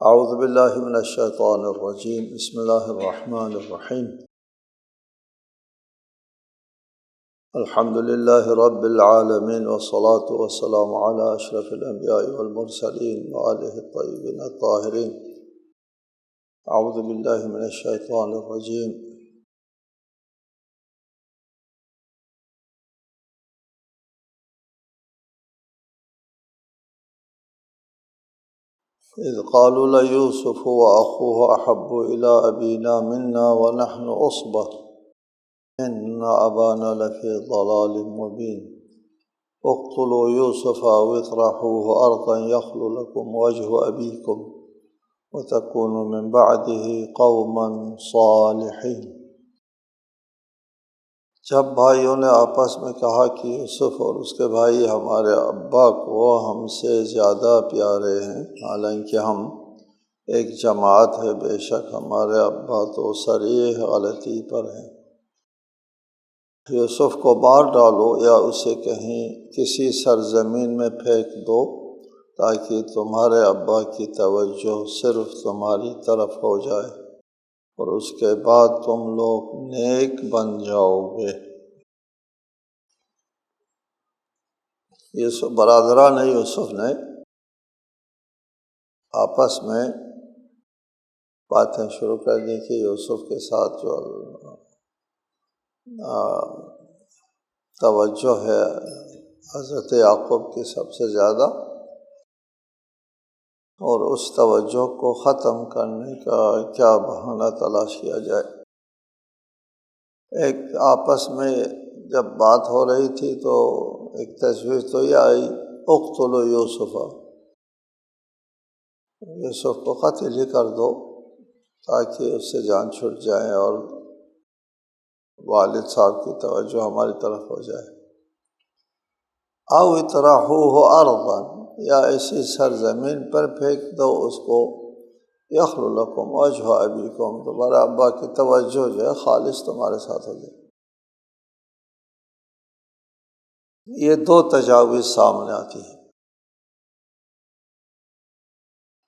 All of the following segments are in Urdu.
اعوذ باللہ من الشیطان الرجیم بسم اللہ الرحمن الرحیم الحمد للہ رب العالمین والصلاة والسلام علی اشرف الانبیاء والمرسلین وآلہ الطیبین الطاہرین اعوذ باللہ من الشیطان الرجیم اذ قالوا ليوسف وأخوه أحب إلى أبينا منا ونحن عصبة إن أبانا لفي ضلال مبين اقتلوا يوسف أو اطرحوه أرضا يخل لكم وجه أبيكم وتكونوا من بعده قوما صالحين۔ جب بھائیوں نے آپس میں کہا کہ یوسف اور اس کے بھائی ہمارے ابا کو ہم سے زیادہ پیارے ہیں، حالانکہ ہم ایک جماعت ہے، بے شک ہمارے ابا تو صریح غلطی پر ہیں، یوسف کو مار ڈالو یا اسے کہیں کسی سرزمین میں پھینک دو تاکہ تمہارے ابا کی توجہ صرف تمہاری طرف ہو جائے اور اس کے بعد تم لوگ نیک بن جاؤ گے۔ یوسف برادران یوسف نے آپس میں باتیں شروع کر دی کہ یوسف کے ساتھ جو توجہ ہے حضرت یعقوب کی سب سے زیادہ، اور اس توجہ کو ختم کرنے کا کیا بہانہ تلاش کیا جائے۔ ایک آپس میں جب بات ہو رہی تھی تو ایک تجویز تو یہ آئی اقتلوا یوسف، یوسف کو قتل ہی کر دو تاکہ اس سے جان چھٹ جائے اور والد صاحب کی توجہ ہماری طرف ہو جائے۔ او اطرحوہ ارضا، یا ایسی سرزمین پر پھینک دو اس کو، یخل لکم وجہ ابیکم، تمہارا ابا کی توجہ جو ہے خالص تمہارے ساتھ ہو جائے۔ یہ دو تجاویز سامنے آتی ہیں۔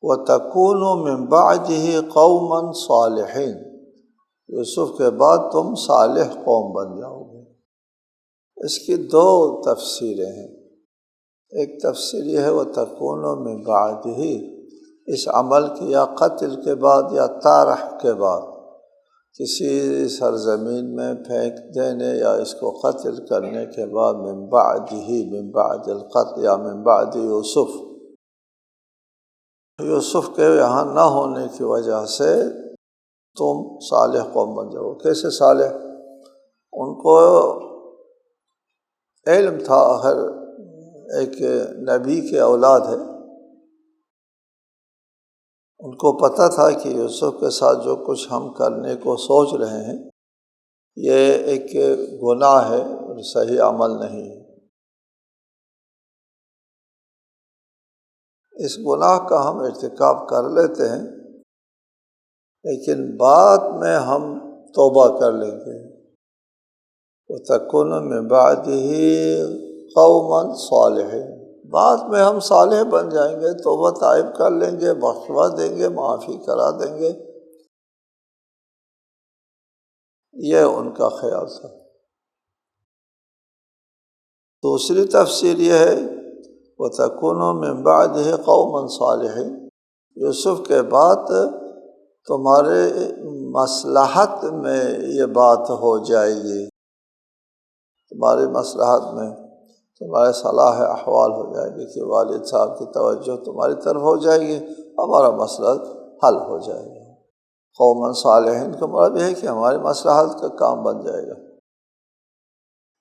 وَتَكُونُوا مِن بَعْدِهِ قَوْمًا صَالِحِينَ، یوسف کے بعد تم صالح قوم بن جاؤ گے۔ اس کی دو تفسیریں ہیں۔ ایک تفسیر یہ ہے وَتَكُونُوا مِن بَعْدِهِ، اس عمل کی یا قتل کے بعد یا طرح کے بعد، کسی سرزمین میں پھینک دینے یا اس کو قتل کرنے کے بعد، من بعدہ، من بعد القتل یا من بعد یوسف، یوسف کے یہاں نہ ہونے کی وجہ سے تم صالح قوم بن جاؤ۔ کیسے صالح؟ ان کو علم تھا، آخر ایک نبی کے اولاد ہے، ان کو پتہ تھا کہ یوسف کے ساتھ جو کچھ ہم کرنے کو سوچ رہے ہیں یہ ایک گناہ ہے اور صحیح عمل نہیں ہے۔ اس گناہ کا ہم ارتکاب کر لیتے ہیں لیکن بعد میں ہم توبہ کر لیں گے۔ وَتَكُونُوا مِن بَعْدِهِ قَوْمًا صَالِحِينَ، بعد میں ہم صالح بن جائیں گے، توبہ طائب کر لیں گے، بخشوا دیں گے، معافی کرا دیں گے، یہ ان کا خیال تھا۔ دوسری تفسیر یہ ہے وَتَكُونُوا مِن بَعْدِهِ قَوْمًا صَالِحِينَ، یوسف کے بعد تمہارے مصلحت میں یہ بات ہو جائے گی، تمہاری مصلحت میں تمہارے صلاح احوال ہو جائے گی کہ والد صاحب کی توجہ تمہاری طرف ہو جائے گی، ہمارا مسئلہ حل ہو جائے گا۔ قوماً صالحین کا مطلب یہ ہے کہ ہماری مصلحت کا کام بن جائے گا۔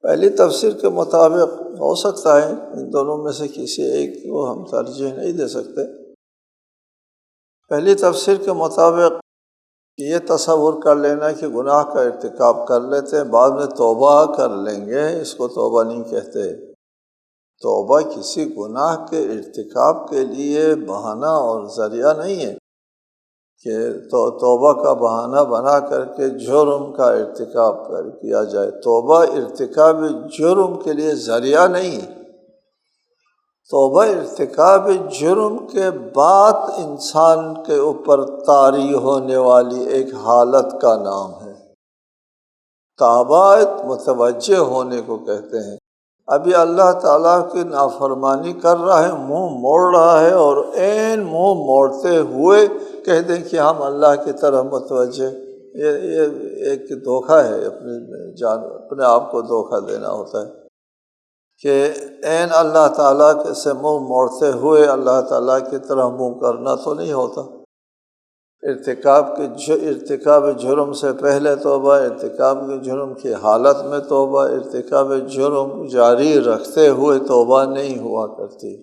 پہلی تفسیر کے مطابق ہو سکتا ہے، ان دونوں میں سے کسی ایک کو ہم ترجیح نہیں دے سکتے۔ پہلی تفسیر کے مطابق یہ تصور کر لینا کہ گناہ کا ارتکاب کر لیتے ہیں، بعد میں توبہ کر لیں گے، اس کو توبہ نہیں کہتے۔ توبہ کسی گناہ کے ارتکاب کے لیے بہانہ اور ذریعہ نہیں ہے کہ توبہ کا بہانہ بنا کر کے جرم کا ارتکاب کیا جائے۔ توبہ ارتکاب جرم کے لیے ذریعہ نہیں ہے توبہ ارتکاب جرم کے بعد انسان کے اوپر طاری ہونے والی ایک حالت کا نام ہے۔ تابعت متوجہ ہونے کو کہتے ہیں۔ ابھی اللہ تعالیٰ کی نافرمانی کر رہا ہے، منہ موڑ رہا ہے، اور عین منہ موڑتے ہوئے کہہ دیں کہ ہم اللہ کی طرف متوجہ، یہ ایک دھوکہ ہے، اپنے آپ کو دھوکہ دینا ہوتا ہے کہ عین اللہ تعالیٰ سے منہ موڑتے ہوئے اللہ تعالیٰ کی طرف منہ کرنا تو نہیں ہوتا۔ ارتکاب جرم سے پہلے توبہ، ارتکاب کے جرم کی حالت میں توبہ، ارتکاب جرم جاری رکھتے ہوئے توبہ نہیں ہوا کرتی۔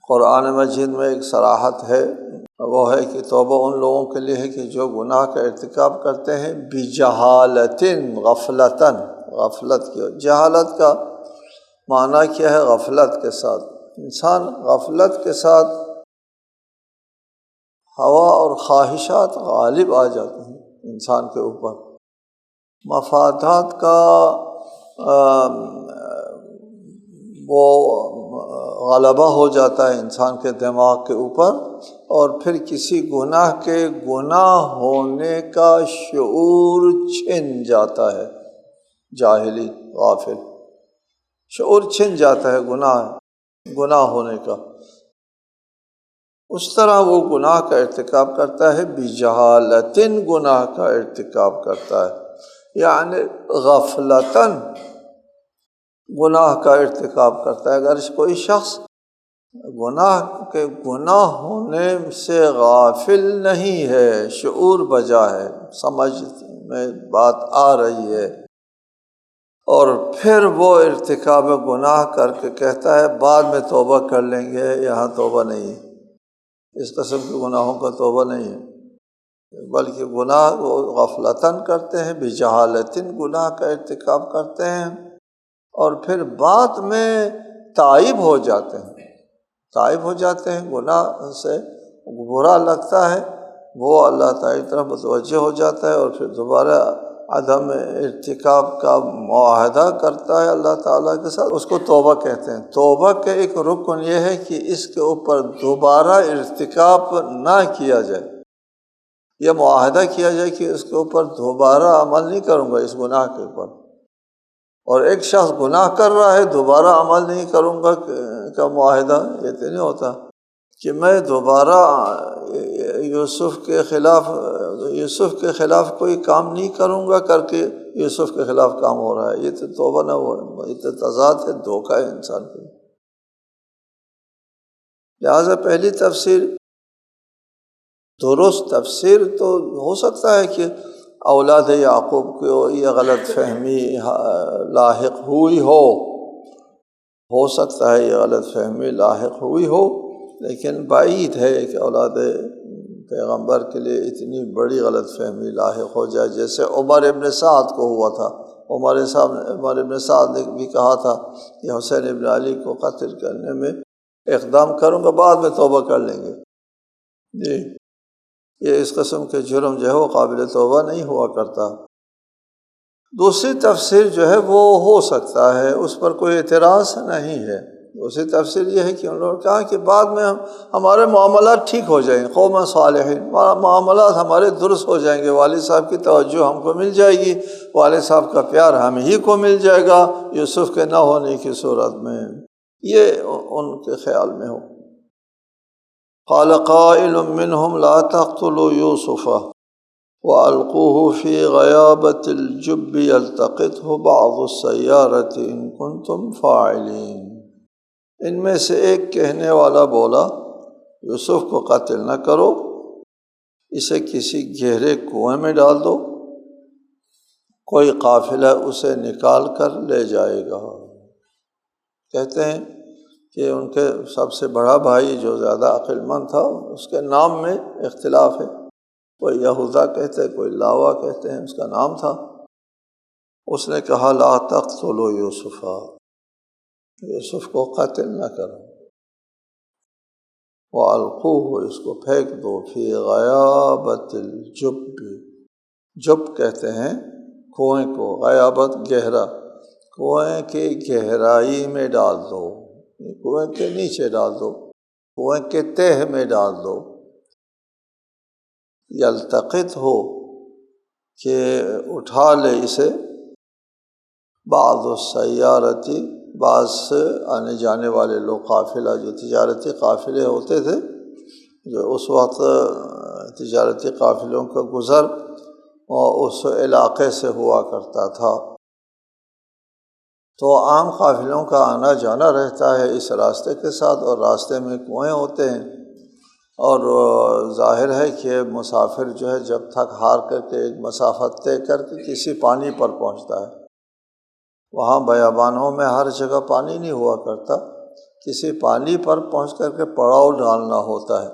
قرآن مجید میں ایک صراحت ہے، وہ ہے کہ توبہ ان لوگوں کے لیے ہے کہ جو گناہ کا ارتکاب کرتے ہیں بجہالتن، غفلتاً، غفلت کی۔ جہالت کا معنی کیا ہے؟ غفلت کے ساتھ۔ انسان غفلت کے ساتھ ہوا اور خواہشات غالب آ جاتے ہیں انسان کے اوپر، مفادات کا وہ غلبہ ہو جاتا ہے انسان کے دماغ کے اوپر، اور پھر کسی گناہ کے گناہ ہونے کا شعور چھن جاتا ہے۔ جاہلی، غافل، شعور چھن جاتا ہے گناہ ہونے کا، اس طرح وہ گناہ کا ارتکاب کرتا ہے، بجہالتن گناہ کا ارتکاب کرتا ہے، یعنی غفلتاً گناہ کا ارتکاب کرتا ہے۔ اگر کوئی شخص گناہ ہونے سے غافل نہیں ہے، شعور بجا ہے، سمجھ میں بات آ رہی ہے، اور پھر وہ ارتکاب گناہ کر کے کہتا ہے بعد میں توبہ کر لیں گے، یہاں توبہ نہیں ہے، اس قسم کے گناہوں کا توبہ نہیں ہے، بلکہ گناہ وہ غفلتاً کرتے ہیں، بجہالتن گناہ کا ارتکاب کرتے ہیں، اور پھر بعد میں تائب ہو جاتے ہیں گناہ سے، برا لگتا ہے، وہ اللہ تعالی کی طرف متوجہ ہو جاتا ہے، اور پھر دوبارہ عدم ارتکاب کا معاہدہ کرتا ہے اللہ تعالیٰ کے ساتھ، اس کو توبہ کہتے ہیں۔ توبہ کے ایک رکن یہ ہے کہ اس کے اوپر دوبارہ ارتکاب نہ کیا جائے، یہ معاہدہ کیا جائے کہ اس کے اوپر دوبارہ عمل نہیں کروں گا، اس گناہ کے اوپر۔ اور ایک شخص گناہ کر رہا ہے، دوبارہ عمل نہیں کروں گا کا معاہدہ، یہ تو نہیں ہوتا کہ میں دوبارہ یوسف کے خلاف کوئی کام نہیں کروں گا کر کے یوسف کے خلاف کام ہو رہا ہے، یہ تو توبہ نہ ہوا، یہ تو تضاد ہے، دھوکہ ہے انسان کے۔ لہٰذا پہلی تفسیر، درست تفسیر تو ہو سکتا ہے کہ اولاد یعقوب کو یہ غلط فہمی لاحق ہوئی ہو سکتا ہے یہ غلط فہمی لاحق ہوئی ہو، لیکن بعید ہے کہ اولاد پیغمبر کے لیے اتنی بڑی غلط فہمی لاحق ہو جائے، جیسے عمر ابن سعد کو ہوا تھا۔ عمر ابن سعد نے بھی کہا تھا کہ حسین ابن علی کو قتل کرنے میں اقدام کروں گا، بعد میں توبہ کر لیں گے۔ جی، یہ اس قسم کے جرم جو ہے وہ قابل توبہ نہیں ہوا کرتا۔ دوسری تفسیر جو ہے وہ ہو سکتا ہے، اس پر کوئی اعتراض نہیں ہے۔ دوسری تفسیر یہ ہے کہ انہوں نے کہا کہ بعد میں ہمارے معاملات ٹھیک ہو جائیں گے، قوم صالحین، معاملات ہمارے درست ہو جائیں گے، والد صاحب کی توجہ ہم کو مل جائے گی، والد صاحب کا پیار ہم ہی کو مل جائے گا یوسف کے نہ ہونے کی صورت میں، یہ ان کے خیال میں ہو۔ قال قائل منهم لا تقتلوا يوسف وألقوه في غيابة الجب يلتقطه بعض السيارة إن كنتم فاعلين۔ ان میں سے ایک کہنے والا بولا یوسف کو قتل نہ کرو، اسے کسی گہرے کنویں میں ڈال دو، کوئی قافلہ اسے نکال کر لے جائے گا۔ کہتے ہیں کہ ان کے سب سے بڑا بھائی جو زیادہ عقل مند تھا، اس کے نام میں اختلاف ہے، کوئی یہوذا کہتے ہیں، کوئی لاوا کہتے ہیں، اس کا نام تھا۔ اس نے کہا لا تقتلوا یوسف، یوسف کو قتل نہ کرو، وَأَلْقُوهُ، اس کو پھینک دو، فی غیابت الجب، جب کہتے ہیں کنویں کو، غیابت گہرا، کنویں کی گہرائی میں ڈال دو، کنویں کے نیچے ڈال دو، کنویں کے تہہ میں ڈال دو۔ یلتقط ہو کہ اٹھا لے اسے، بعض السیارتی، بعض آنے جانے والے لوگ، قافلہ جو تجارتی قافلے ہوتے تھے، جو اس وقت تجارتی قافلوں کا گزر اور اس علاقے سے ہوا کرتا تھا، تو عام قافلوں کا آنا جانا رہتا ہے اس راستے کے ساتھ، اور راستے میں کنویں ہوتے ہیں، اور ظاہر ہے کہ مسافر جو ہے جب تک ہار کر کے ایک مسافت طے کر کے کسی پانی پر پہنچتا ہے، وہاں بیابانوں میں ہر جگہ پانی نہیں ہوا کرتا، کسی پانی پر پہنچ کر کے پڑاؤ ڈالنا ہوتا ہے۔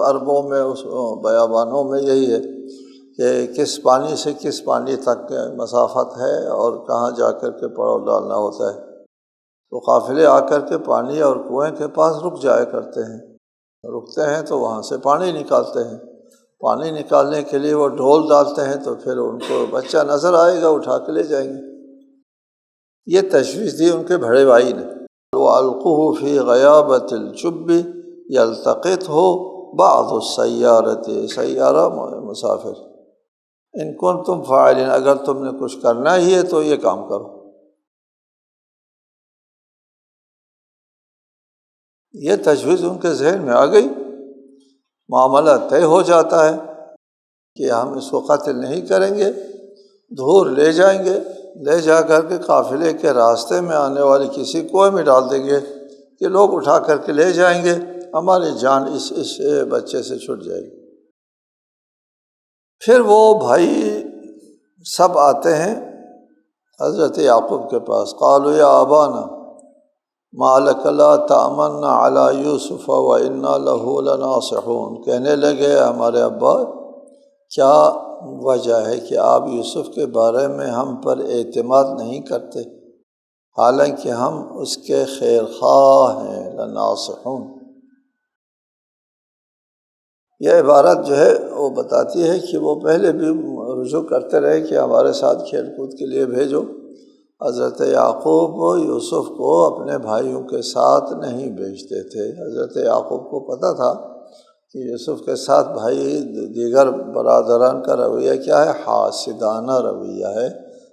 عربوں میں اس بیابانوں میں یہی ہے کہ کس پانی سے کس پانی تک مسافت ہے اور کہاں جا کر کے پڑاؤ ڈالنا ہوتا ہے، تو قافلے آ کر کے پانی اور کنویں کے پاس رک جایا کرتے ہیں، رکتے ہیں تو وہاں سے پانی نکالتے ہیں، پانی نکالنے کے لیے وہ ڈھول ڈالتے ہیں، تو پھر ان کو بچہ نظر آئے گا، اٹھا کے لے جائیں گے۔ یہ تشویش دی ان کے بڑے بھائی نے۔ وَأَلْقُوهُ فِي غَيَابَةِ الْجُبِّ يَلْتَقِطْهُ بَعْضُ السَّيَّارَةِ، سیارہ مسافر، ان کنتم فاعلین، اگر تم نے کچھ کرنا ہی ہے تو یہ کام کرو۔ یہ تجویز ان کے ذہن میں آ گئی، معاملہ طے ہو جاتا ہے کہ ہم اس کو قتل نہیں کریں گے، دھور لے جائیں گے، لے جا کر کے قافلے کے راستے میں آنے والے کسی کنویں میں ڈال دیں گے کہ لوگ اٹھا کر کے لے جائیں گے، ہماری جان اس بچے سے چھٹ جائے گی۔ پھر وہ بھائی سب آتے ہیں حضرت یعقوب کے پاس، قالوا یا ابانا ما لک لا تأمنا علی یوسف وإنا لہ لناصحون، کہنے لگے ہمارے ابا کیا وجہ ہے کہ آپ یوسف کے بارے میں ہم پر اعتماد نہیں کرتے، حالانکہ ہم اس کے خیر خواہ ہیں، لناصحون۔ یہ عبارت جو ہے وہ بتاتی ہے کہ وہ پہلے بھی رجوع کرتے رہے کہ ہمارے ساتھ کھیل کود کے لیے بھیجو۔ حضرت یعقوب یوسف کو اپنے بھائیوں کے ساتھ نہیں بھیجتے تھے۔ حضرت یعقوب کو پتہ تھا کہ یوسف کے ساتھ بھائی دیگر برادران کا رویہ کیا ہے، حاسدانہ رویہ ہے،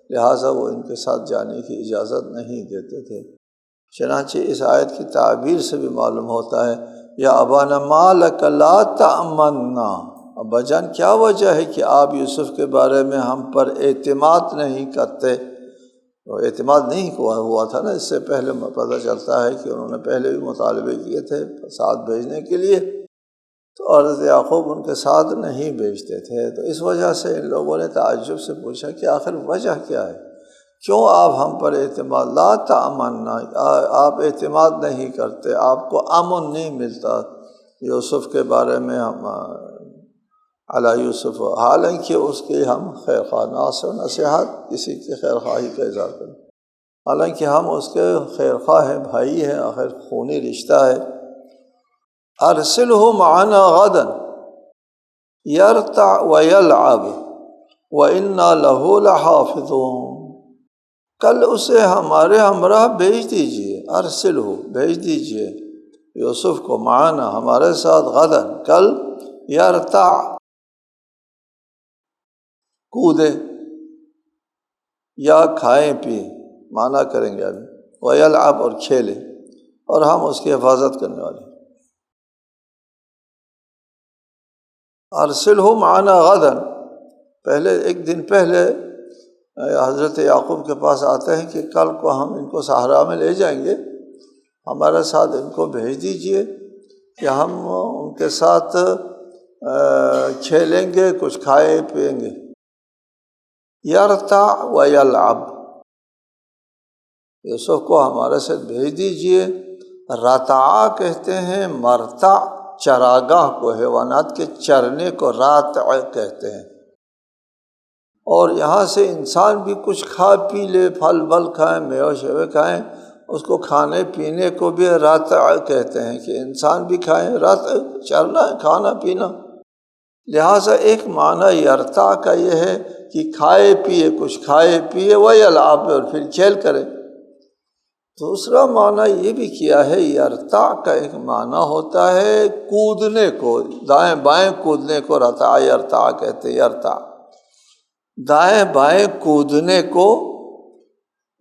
لہٰذا وہ ان کے ساتھ جانے کی اجازت نہیں دیتے تھے۔ چنانچہ اس آیت کی تعبیر سے بھی معلوم ہوتا ہے، یا ابانا ما لک لا تأمنا، ابا جان کیا وجہ ہے کہ آپ یوسف کے بارے میں ہم پر اعتماد نہیں کرتے؟ وہ اعتماد نہیں ہوا تھا نا، اس سے پہلے پتہ چلتا ہے کہ انہوں نے پہلے بھی مطالبے کیے تھے ساتھ بھیجنے کے لیے، تو حضرت یعقوب ان کے ساتھ نہیں بھیجتے تھے۔ تو اس وجہ سے ان لوگوں نے تعجب سے پوچھا کہ آخر وجہ کیا ہے، کیوں آپ ہم پر اعتماد، لا تأمنا، آپ اعتماد نہیں کرتے، آپ کو امن نہیں ملتا یوسف کے بارے میں، ہم علی یوسف، حالانکہ اس کی ہم خیر خواہ، نصیحت کسی کی خیر خواہی کا اظہار کریں، حالانکہ ہم اس کے خیر خواہ ہیں، بھائی ہیں، آخر خونی رشتہ ہے۔ ارسلہ معنا غدا یرتع ویلعب وإنا لہ لحافظون، کل اسے ہمارے ہمراہ بھیج دیجئے، ارسلہ بھیج دیجئے یوسف کو، معنا ہمارے ساتھ، غدا کل، یرتع کودے یا کھائیں پئیں، معنی کریں گے ابھی، ویلعب اور کھیلے، اور ہم اس کی حفاظت کرنے والے ہیں۔ ارسلہ معنا غدا، پہلے ایک دن پہلے حضرت یعقوب کے پاس آتے ہیں کہ کل کو ہم ان کو صحرا میں لے جائیں گے، ہمارے ساتھ ان کو بھیج دیجئے کہ ہم ان کے ساتھ کھیلیں گے، کچھ کھائیں پئیں گے۔ یرتع ویلعب، یوسف کو ہمارے ساتھ بھیج دیجئے۔ رتع کہتے ہیں مرتع چراگاہ کو، حیوانات کے چرنے کو راتع کہتے ہیں، اور یہاں سے انسان بھی کچھ کھا پی لے، پھل بل کھائیں، میوے شیوے کھائیں، اس کو کھانے پینے کو بھی راتع کہتے ہیں کہ انسان بھی کھائیں، راتع چرنا ہے، کھانا پینا۔ لہٰذا ایک معنی یرتع کا یہ ہے کہ کھائے پیے، کچھ کھائے پیے ویلعب، اور پھر کھیل کرے۔ دوسرا معنی یہ بھی کیا ہے، یرتع کا ایک معنی ہوتا ہے کودنے کو، دائیں بائیں کودنے کو رتع یرتع کہتے ہیں۔ یرتع دائیں بائیں کودنے کو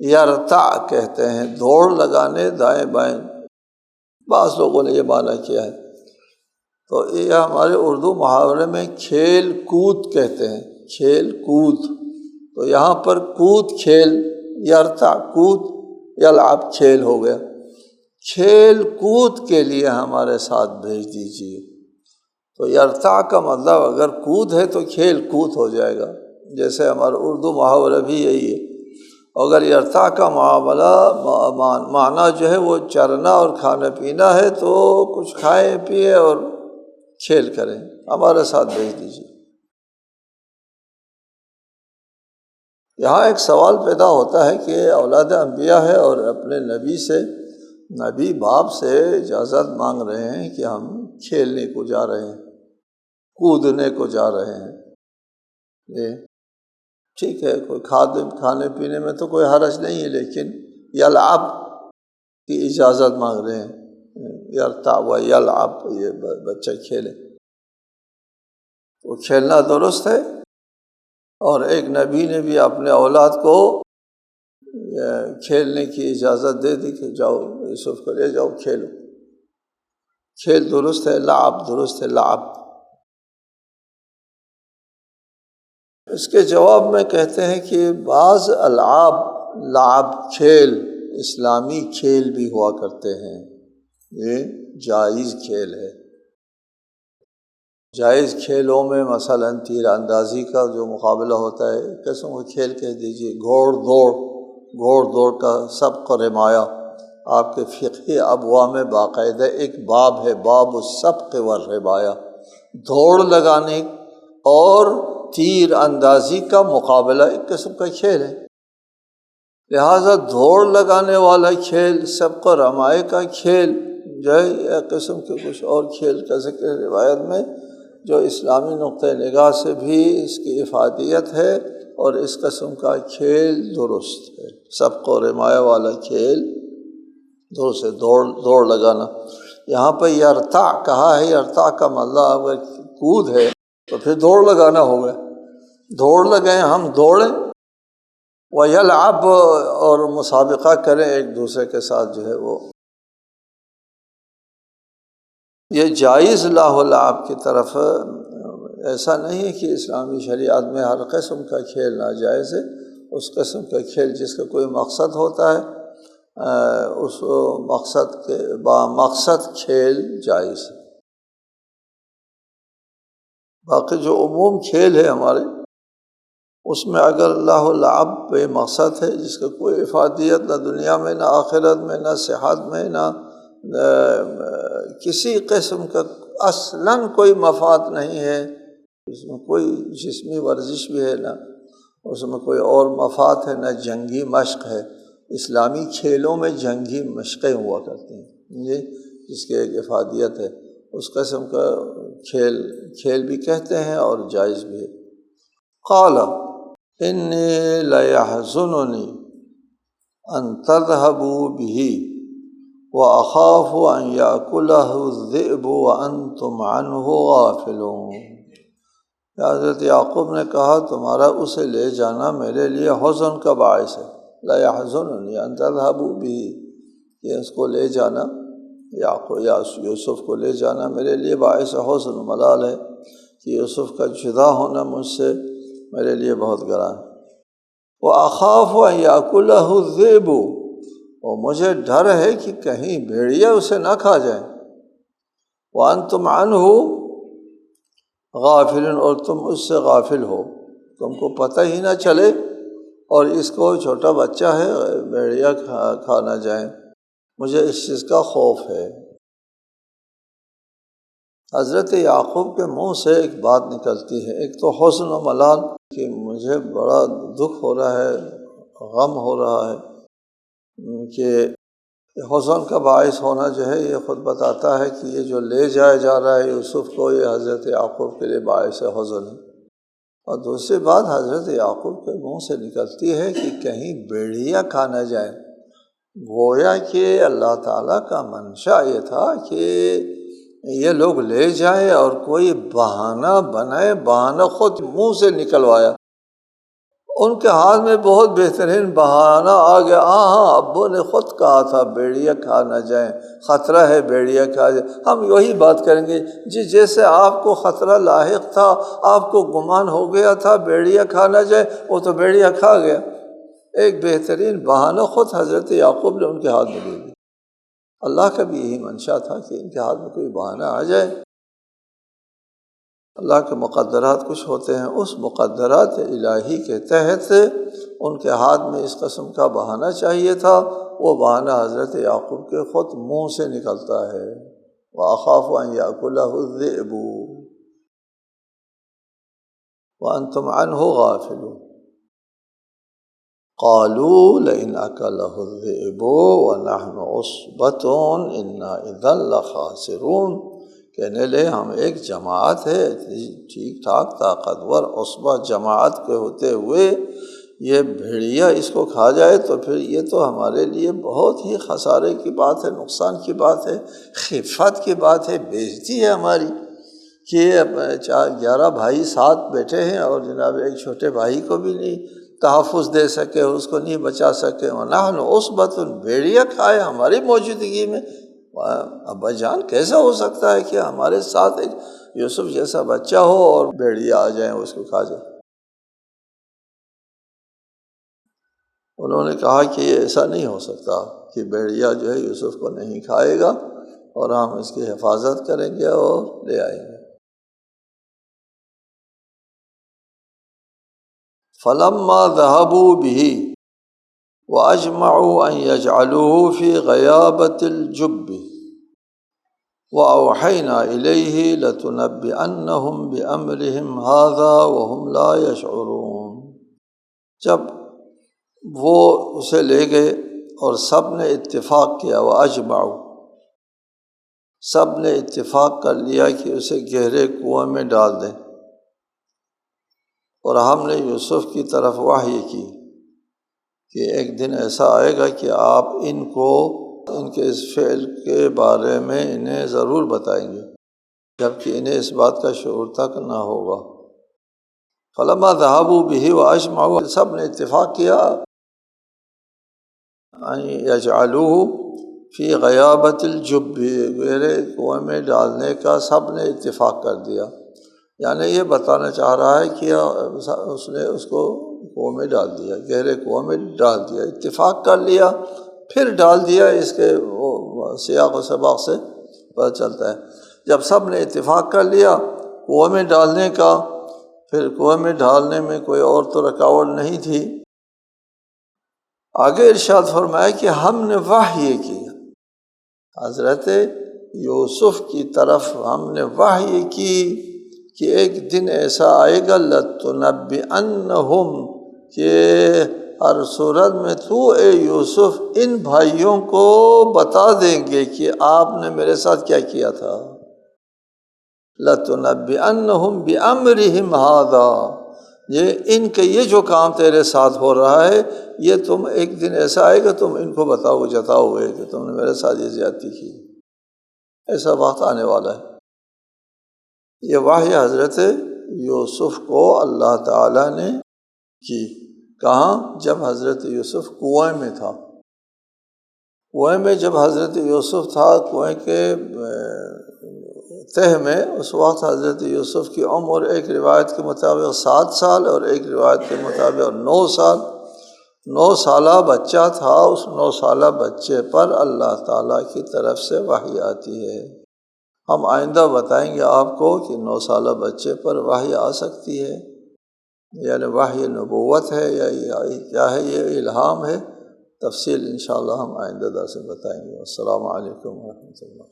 یرتع کہتے ہیں، دوڑ لگانے دائیں بائیں۔ بعض لوگوں نے یہ معنی کیا ہے، تو یہ ہمارے اردو محاورے میں کھیل کود کہتے ہیں، کھیل کود۔ تو یہاں پر کود کھیل، یرتع کود، یلعب کھیل ہو گیا۔ کھیل کود کے لیے ہمارے ساتھ بھیج دیجیے۔ تو یرتع کا مطلب اگر کود ہے تو کھیل کود ہو جائے گا، جیسے ہمارا اردو محاورہ بھی یہی ہے۔ اگر یرتع کا معنی جو ہے وہ چرنا اور کھانا پینا ہے، تو کچھ کھائیں پیے اور کھیل کریں، ہمارے ساتھ بھیج دیجیے۔ یہاں ایک سوال پیدا ہوتا ہے کہ اولاد انبیاء ہے اور اپنے نبی باپ سے اجازت مانگ رہے ہیں کہ ہم کھیلنے کو جا رہے ہیں، کودنے کو جا رہے ہیں۔ یہ ٹھیک ہے، کوئی کھانے پینے میں تو کوئی حرج نہیں ہے، لیکن یلعب کی اجازت مانگ رہے ہیں، یرتع و یلعب، یہ بچہ کھیلے۔ وہ کھیلنا درست ہے، اور ایک نبی نے بھی اپنے اولاد کو کھیلنے کی اجازت دے دی کہ جاؤ یوسف کو لے جاؤ کھیلو۔ کھیل درست ہے، لعب درست ہے، لعب۔ اس کے جواب میں کہتے ہیں کہ بعض العاب، لعب کھیل، اسلامی کھیل بھی ہوا کرتے ہیں، یہ جائز کھیل ہے۔ جائز کھیلوں میں مثلاً تیر اندازی کا جو مقابلہ ہوتا ہے، قسم کا کھیل کہہ دیجیے، گھوڑ دوڑ کا سبق و رمایہ۔ آپ کے فقہی ابواب میں باقاعدہ ایک باب ہے، باب السبق والرمایہ، دوڑ لگانے اور تیر اندازی کا مقابلہ ایک قسم کا کھیل ہے۔ لہٰذا دوڑ لگانے والا کھیل، سبق و رمایہ کا کھیل جو ہے، ایک قسم کے کچھ اور کھیل کا ذکر روایت میں، جو اسلامی نقطۂ نگاہ سے بھی اس کی افادیت ہے، اور اس قسم کا کھیل درست ہے۔ سبق و رمایہ والا کھیل درست ہے، دوڑ لگانا۔ یہاں پہ یرتع کہا ہے، یرتع کا مطلب اگر کود ہے تو پھر دوڑ لگانا ہوگا۔ دوڑ لگائیں، ہم دوڑیں، ویلعب، اور مسابقہ کریں ایک دوسرے کے ساتھ جو ہے وہ۔ یہ جائز لاہ و لعب کی طرف، ایسا نہیں ہے کہ اسلامی شریعت میں ہر قسم کا کھیل ناجائز ہے۔ اس قسم کا کھیل جس کا کوئی مقصد ہوتا ہے، اس مقصد کے بامقصد کھیل جائز ہے۔ باقی جو عموم کھیل ہے ہمارے، اس میں اگر اللہ لعب بے مقصد ہے، جس کا کوئی افادیت نہ دنیا میں نہ آخرت میں نہ صحت میں نہ کسی قسم کا اصلاً کوئی مفاد نہیں ہے، اس میں کوئی جسمی ورزش بھی ہے، نہ اس میں کوئی اور مفاد ہے، نہ جنگی مشق ہے۔ اسلامی کھیلوں میں جنگی مشقیں ہوا کرتی ہیں، یہ جس کی ایک افادیت ہے، اس قسم کا کھیل بھی کہتے ہیں اور جائز بھی ہے۔ قال انی لیحزننی ان تذهبوا به واخاف ان یاکلہ الذئب وانتم عنہ غافلون۔ حضرت یعقوب نے کہا تمہارا اسے لے جانا میرے لیے حزن کا باعث ہے۔ لیحزننی ان تذهبوا به، یہ اس کو لے جانا، یوسف کو لے جانا میرے لیے باعث حزن و ملال ہے، کہ یوسف کا جدا ہونا مجھ سے میرے لیے بہت گراں ہے۔ وَأَخَافُ أَن يَأْكُلَهُ الذِّئْبُ، اور مجھے ڈر ہے کہ کہیں بھیڑیا اسے نہ کھا جائیں۔ وَأَنْتُمْ عَنْهُ غَافِلُونَ، اور تم اس سے غافل ہو، تم کو پتہ ہی نہ چلے، اور اس کو چھوٹا بچہ ہے، بھیڑیا کھا نہ جائیں، مجھے اس چیز کا خوف ہے۔ حضرت یعقوب کے منہ سے ایک بات نکلتی ہے، ایک تو حزن و ملال، کہ مجھے بڑا دکھ ہو رہا ہے، غم ہو رہا ہے کہ حزن کا باعث ہونا جو ہے یہ خود بتاتا ہے کہ یہ جو لے جایا جا رہا ہے یوسف کو، یہ حضرت یعقوب کے لیے باعث حزن ہے۔ اور دوسری بات حضرت یعقوب کے منہ سے نکلتی ہے کہ کہیں بیڑیا کھا نہ جائے۔ گویا کہ اللہ تعالیٰ کا منشا یہ تھا کہ یہ لوگ لے جائیں اور کوئی بہانہ بنائے، بہانہ خود منہ سے نکلوایا۔ ان کے ہاتھ میں بہت بہترین بہانہ آ گیا، ہاں ابو نے خود کہا تھا بیڑیا کھا نہ جائیں، خطرہ ہے بیڑیا کھا جائے۔ ہم یہی بات کریں گے جی جیسے آپ کو خطرہ لاحق تھا، آپ کو گمان ہو گیا تھا بیڑیا کھا نہ جائے، وہ تو بیڑیا کھا گیا۔ ایک بہترین بہانہ خود حضرت یعقوب نے ان کے ہاتھ میں دے دیا۔ اللہ کا بھی یہی منشا تھا کہ ان کے ہاتھ میں کوئی بہانہ آ جائے۔ اللہ کے مقدرات کچھ ہوتے ہیں، اس مقدرات الہی کے تحت ان کے ہاتھ میں اس قسم کا بہانہ چاہیے تھا، وہ بہانہ حضرت یعقوب کے خود منہ سے نکلتا ہے۔ وَأَخَافُ أَن يَأْكُلَهُ الذِّئْبُ وَأَنْتُمْ عَنْهُ غَافِلُونَ قَالُوا لَئِنْ أَكَلَهُ الذِّئْبُ وَنَحْنُ عُصْبَةٌ إِنَّا إِذًا لَخَاسِرُونَ۔ کہنے لے ہم ایک جماعت ہے ٹھیک ٹھاک طاقتور عصبہ جماعت کے ہوتے ہوئے یہ بھیڑیا اس کو کھا جائے تو پھر یہ تو ہمارے لیے بہت ہی خسارے کی بات ہے، نقصان کی بات ہے، خفت کی بات ہے، بےعزتی ہے ہماری کہ 11 بھائی ساتھ بیٹھے ہیں اور جناب ایک چھوٹے بھائی کو بھی نہیں تحفظ دے سکے، اس کو نہیں بچا سکے۔ وَنَحْنُ عُصْبَةٌ، بھیڑیا کھائے ہماری موجودگی میں۔ ابا جان کیسا ہو سکتا ہے کہ ہمارے ساتھ ایک یوسف جیسا بچہ ہو اور بھیڑیا آ جائیں اس کو کھا جائیں؟ انہوں نے کہا کہ یہ ایسا نہیں ہو سکتا کہ بھیڑیا جو ہے یوسف کو نہیں کھائے گا، اور ہم اس کی حفاظت کریں گے اور لے آئیں گے۔ فَلَمَّا ذَهَبُوا بِهِ وَأَجْمَعُوا أَن يَجْعَلُوهُ فِي غَيَابَةِ الْجُبِّ وَأَوْحَيْنَا إِلَيْهِ لَتُنَبِّئَنَّهُم بِأَمْرِهِمْ هَٰذَا وَهُمْ لَا يَشْعُرُونَ۔ جب وہ اسے لے گئے اور سب نے اتفاق کیا، وَأَجْمَعُوا، سب نے اتفاق کر لیا کہ اسے گہرے کنویں میں ڈال دیں، اور ہم نے یوسف کی طرف وحی کی کہ ایک دن ایسا آئے گا کہ آپ ان کو ان کے اس فعل کے بارے میں انہیں ضرور بتائیں گے، جبکہ انہیں اس بات کا شعور تک نہ ہوگا۔ فَلَمَّا ذَهَبُوا بِهِ وَأَجْمَعُوا، سب نے اتفاق کیا أَن يَجْعَلُوهُ فِي غَيَابَةِ الْجُبِّ، گہرے کنویں میں ڈالنے کا سب نے اتفاق کر دیا۔ یعنی یہ بتانا چاہ رہا ہے کہ اس نے اس کو کنویں میں ڈال دیا، گہرے کنویں میں ڈال دیا، اتفاق کر لیا پھر ڈال دیا۔ اس کے سیاق و سباق سے پتہ چلتا ہے جب سب نے اتفاق کر لیا کنویں میں ڈالنے کا، پھر کنویں میں ڈالنے میں کوئی اور تو رکاوٹ نہیں تھی۔ آگے ارشاد فرمایا کہ ہم نے وحی کی حضرت یوسف کی طرف، ہم نے وحی کی کہ ایک دن ایسا آئے گا لَتُنَبِّئَنَّهُمْ، کہ ہر صورت میں تو اے یوسف ان بھائیوں کو بتا دیں گے کہ آپ نے میرے ساتھ کیا کیا تھا۔ لَتُنَبِّئَنَّهُمْ بِأَمْرِهِمْ هَٰذَا، ان کے یہ جو کام تیرے ساتھ ہو رہا ہے یہ تم ایک دن ایسا آئے گا تم ان کو بتاؤ جتاؤ گے کہ تم نے میرے ساتھ یہ زیادتی کی، ایسا وقت آنے والا ہے۔ یہ وحی حضرت یوسف کو اللہ تعالیٰ نے کی، کہاں؟ جب حضرت یوسف کنویں میں تھا۔ کنویں میں جب حضرت یوسف تھا کنویں کے تہ میں، اس وقت حضرت یوسف کی عمر ایک روایت کے مطابق 7 سال اور ایک روایت کے مطابق 9 سال، 9 سالہ بچہ تھا۔ اس 9 سالہ بچے پر اللہ تعالیٰ کی طرف سے وحی آتی ہے۔ ہم آئندہ بتائیں گے آپ کو کہ 9 سالہ بچے پر وحی آ سکتی ہے، یعنی وحی نبوت ہے یا کیا ہے، یہ الہام ہے۔ تفصیل انشاءاللہ ہم آئندہ درس میں بتائیں گے۔ السلام علیکم ورحمۃ اللہ۔